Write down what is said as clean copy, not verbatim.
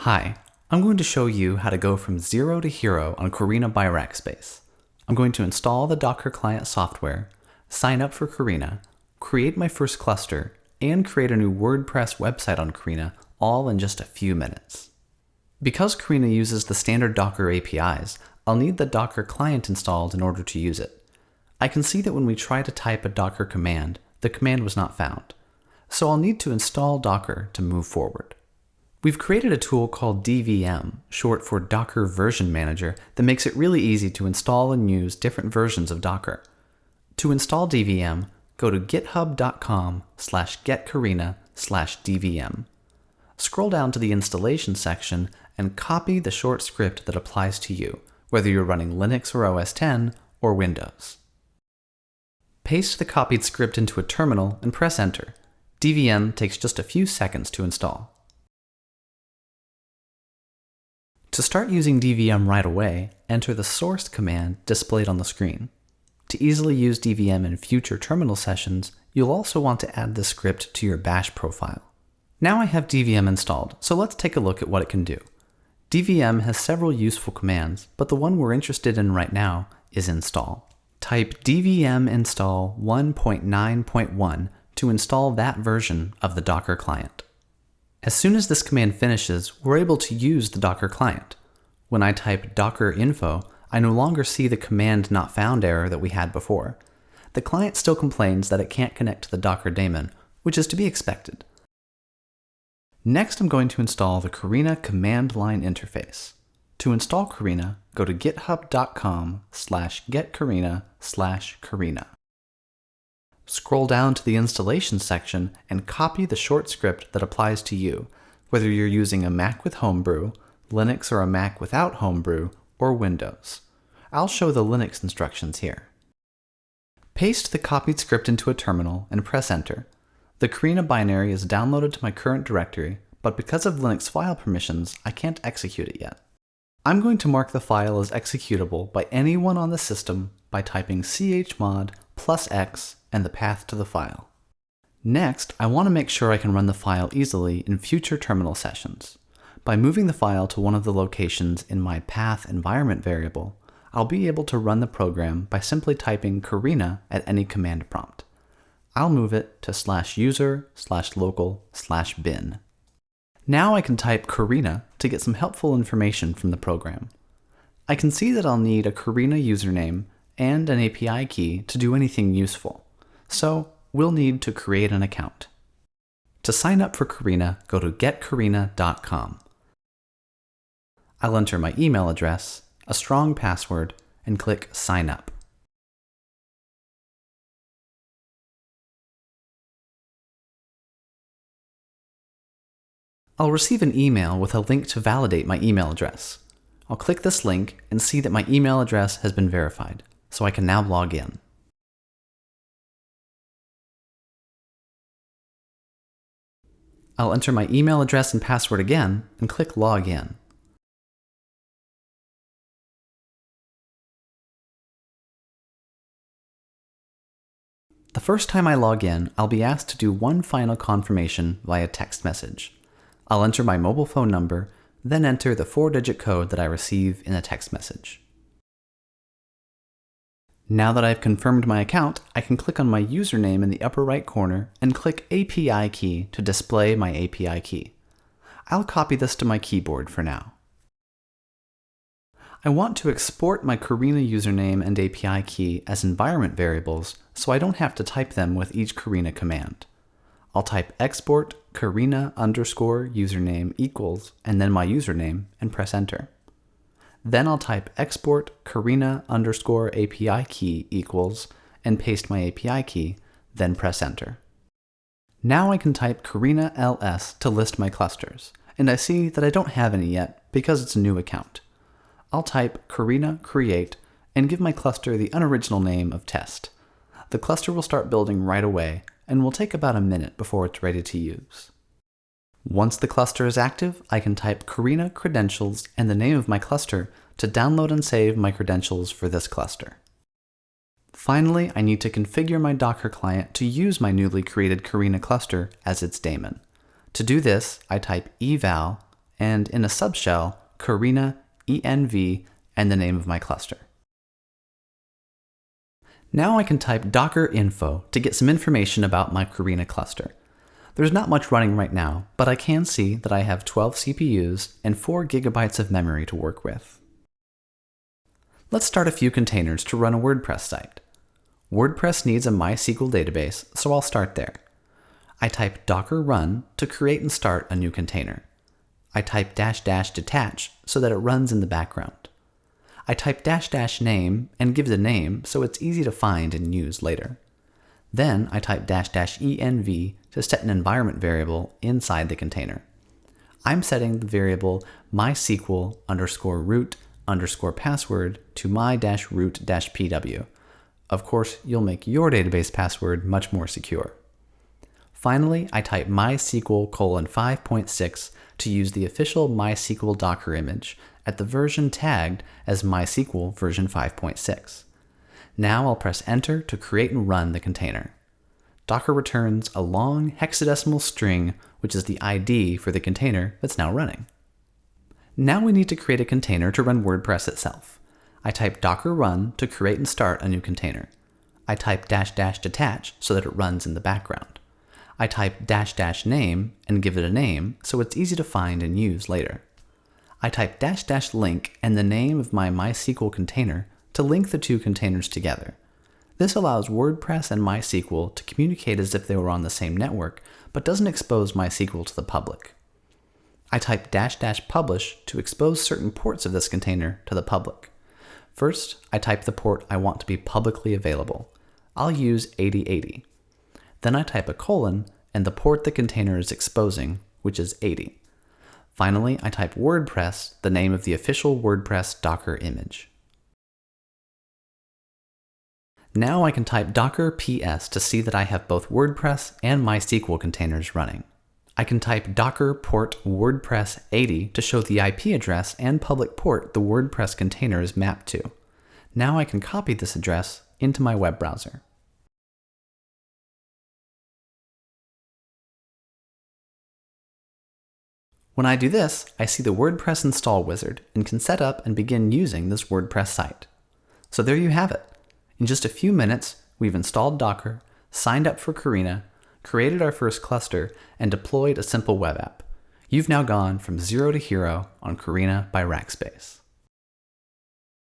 Hi, I'm going to show you how to go from zero to hero on Karina by Rackspace. I'm going to install the Docker client software, sign up for Karina, create my first cluster, and create a new WordPress website on Karina, all in just a few minutes. Because Karina uses the standard Docker APIs, I'll need the Docker client installed in order to use it. I can see that when we try to type a Docker command, the command was not found. So I'll need to install Docker to move forward. We've created a tool called DVM, short for Docker Version Manager, that makes it really easy to install and use different versions of Docker. To install DVM, go to github.com/getkarina/dvm. Scroll down to the installation section and copy the short script that applies to you, whether you're running Linux or OS X or Windows. Paste the copied script into a terminal and press enter. DVM takes just a few seconds to install. To start using DVM right away, enter the source command displayed on the screen. To easily use DVM in future terminal sessions, you'll also want to add this script to your bash profile. Now I have DVM installed, so let's take a look at what it can do. DVM has several useful commands, but the one we're interested in right now is install. Type dvm install 1.9.1 to install that version of the Docker client. As soon as this command finishes, we're able to use the Docker client. When I type docker info, I no longer see the command not found error that we had before. The client still complains that it can't connect to the Docker daemon, which is to be expected. Next, I'm going to install the Karina command line interface. To install Karina, go to github.com/getkarina/Karina. Scroll down to the installation section and copy the short script that applies to you, whether you're using a Mac with Homebrew, Linux or a Mac without Homebrew, or Windows. I'll show the Linux instructions here. Paste the copied script into a terminal and press enter. The Karina binary is downloaded to my current directory, but because of Linux file permissions, I can't execute it yet. I'm going to mark the file as executable by anyone on the system by typing chmod +x and the path to the file. Next, I want to make sure I can run the file easily in future terminal sessions. By moving the file to one of the locations in my path environment variable, I'll be able to run the program by simply typing Karina at any command prompt. I'll move it to /user/local/bin. Now I can type Karina to get some helpful information from the program. I can see that I'll need a Karina username and an API key to do anything useful. So we'll need to create an account. To sign up for Karina, go to getkarina.com. I'll enter my email address, a strong password, and click Sign Up. I'll receive an email with a link to validate my email address. I'll click this link and see that my email address has been verified, so I can now log in. I'll enter my email address and password again and click Log In. The first time I log in, I'll be asked to do one final confirmation via text message. I'll enter my mobile phone number, then enter the 4-digit code that I receive in a text message. Now that I've confirmed my account, I can click on my username in the upper right corner and click API key to display my API key. I'll copy this to my keyboard for now. I want to export my Karina username and API key as environment variables so I don't have to type them with each Karina command. I'll type export Karina_username equals and then my username and press enter. Then I'll type export Karina_API key equals and paste my API key, then press enter. Now I can type Karina ls to list my clusters, and I see that I don't have any yet because it's a new account. I'll type Karina create and give my cluster the unoriginal name of test. The cluster will start building right away and will take about a minute before it's ready to use. Once the cluster is active, I can type Karina credentials and the name of my cluster to download and save my credentials for this cluster. Finally, I need to configure my Docker client to use my newly created Karina cluster as its daemon. To do this, I type eval and in a subshell, Karina, env, and the name of my cluster. Now I can type docker info to get some information about my Karina cluster. There's not much running right now, but I can see that I have 12 CPUs and 4 gigabytes of memory to work with. Let's start a few containers to run a WordPress site. WordPress needs a MySQL database, so I'll start there. I type docker run to create and start a new container. I type -- detach so that it runs in the background. I type -- name and give it a name so it's easy to find and use later. Then I type --env to set an environment variable inside the container. I'm setting the variable mysql_root_password to my-root-pw. Of course, you'll make your database password much more secure. Finally, I type mysql:5.6 to use the official MySQL Docker image at the version tagged as MySQL version 5.6. Now I'll press enter to create and run the container. Docker returns a long hexadecimal string, which is the ID for the container that's now running. Now we need to create a container to run WordPress itself. I type docker run to create and start a new container. I type -- detach so that it runs in the background. I type -- name and give it a name so it's easy to find and use later. I type -- link and the name of my MySQL container to link the two containers together. This allows WordPress and MySQL to communicate as if they were on the same network, but doesn't expose MySQL to the public. I type -- publish to expose certain ports of this container to the public. First, I type the port I want to be publicly available. I'll use 8080. Then I type a colon and the port the container is exposing, which is 80. Finally, I type WordPress, the name of the official WordPress Docker image. Now I can type docker ps to see that I have both WordPress and MySQL containers running. I can type docker port WordPress 80 to show the IP address and public port the WordPress container is mapped to. Now I can copy this address into my web browser. When I do this, I see the WordPress install wizard and can set up and begin using this WordPress site. So there you have it. In just a few minutes, we've installed Docker, signed up for Karina, created our first cluster, and deployed a simple web app. You've now gone from zero to hero on Karina by Rackspace.